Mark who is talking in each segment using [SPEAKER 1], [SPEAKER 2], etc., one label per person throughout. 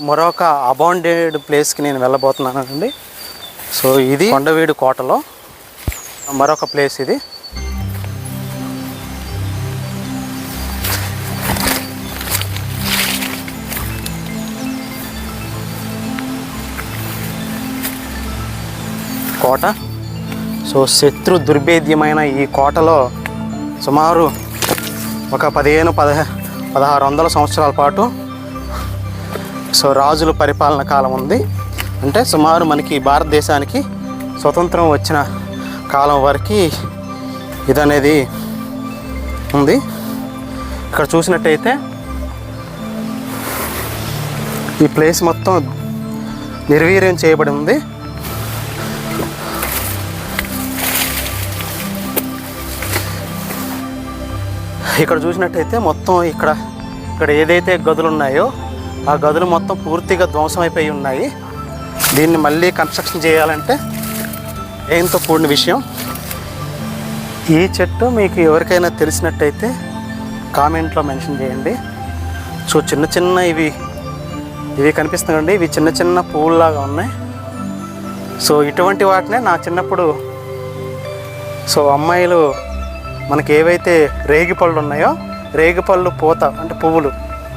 [SPEAKER 1] మరొక అబాండెడ్ ప్లేస్కి నేను వెళ్ళబోతున్నానండి. సో ఇది కొండవీడు కోటలో మరొక ప్లేస్ ఇది. కోట. సో శత్రు దుర్భేద్యమైన ఈ కోటలో సుమారు ఒక 1600 సంవత్సరాల పాటు సో రాజుల పరిపాలన కాలం ఉంది. అంటే సుమారు మనకి భారతదేశానికి స్వతంత్రం వచ్చిన కాలం వరకు ఇదనేది ఉంది. ఇక్కడ చూసినట్టయితే ఈ ప్లేస్ మొత్తం నిర్వీర్యం చేయబడి ఉంది. ఇక్కడ చూసినట్టయితే మొత్తం ఇక్కడ ఏదైతే గదులు ఉన్నాయో ఆ గదులు మొత్తం పూర్తిగా ధ్వంసం అయిపోయి ఉన్నాయి. దీన్ని మళ్ళీ కన్స్ట్రక్షన్ చేయాలంటే ఏంతో కూడిన విషయం. ఈ చెట్టు మీకు ఎవరికైనా తెలిసినట్టయితే కామెంట్లో మెన్షన్ చేయండి. సో చిన్న ఇవి కనిపిస్తున్నాయండి. ఇవి చిన్న పువ్వుల్లాగా ఉన్నాయి. సో ఇటువంటి వాటినే నా చిన్నప్పుడు సో అమ్మాయిలు మనకి ఏవైతే రేగిపళ్ళు ఉన్నాయో రేగిపళ్ళు పూత అంటే పువ్వులు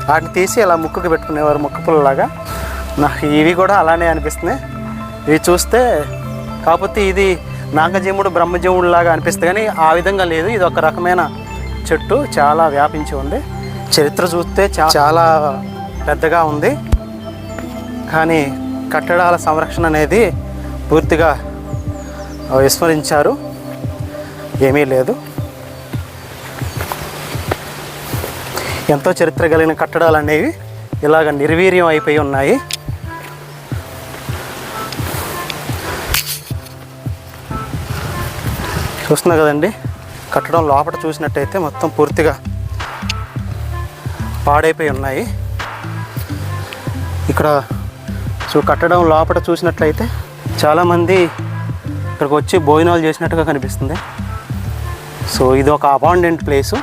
[SPEAKER 1] వాటిని తీసి అలా ముక్కుకి పెట్టుకునేవారు, ముక్కు పుల్లలాగా. నాకు ఇవి కూడా అలానే అనిపిస్తున్నాయి ఇవి చూస్తే. కాకపోతే ఇది నాగజీవుడు బ్రహ్మజీవుడు లాగా అనిపిస్తుంది కానీ ఆ విధంగా లేదు. ఇది ఒక రకమైన చెట్టు, చాలా వ్యాపించి ఉంది. చరిత్ర చూస్తే చాలా పెద్దగా ఉంది. కానీ కట్టడాల సంరక్షణ అనేది పూర్తిగా విస్మరించారు. ఏమీ లేదు. ఎంతో చరిత్ర కలిగిన కట్టడాలు అనేవి ఇలాగ నిర్వీర్యం అయిపోయి ఉన్నాయి. చూస్తున్నా కదండి, కట్టడం లోపల చూసినట్టయితే మొత్తం పూర్తిగా పాడైపోయి ఉన్నాయి. ఇక్కడ సో కట్టడం లోపల చూసినట్లయితే చాలామంది ఇక్కడికి వచ్చి భోజనాలు చేసినట్టుగా కనిపిస్తుంది. సో ఇది ఒక అబాండెంట్ ప్లేసు.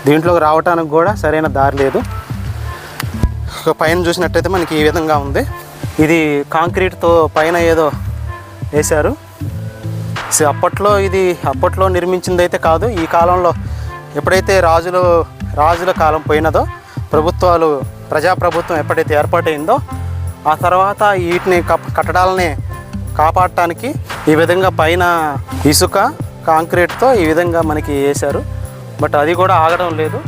[SPEAKER 1] దీంట్లోకి రావడానికి కూడా సరైన దారి లేదు. పైన చూసినట్టయితే మనకి ఈ విధంగా ఉంది. ఇది కాంక్రీట్తో పైన ఏదో వేశారు. అప్పట్లో నిర్మించింది అయితే కాదు. ఈ కాలంలో ఎప్పుడైతే రాజుల కాలం పోయినదో, ప్రజాప్రభుత్వం ఎప్పుడైతే ఏర్పాటైందో ఆ తర్వాత వీటిని కట్టడాలని కాపాడటానికి ఈ విధంగా పైన ఇసుక కాంక్రీట్తో ఈ విధంగా మనకి వేశారు. బట్ అది కూడా ఆగడం లేదు.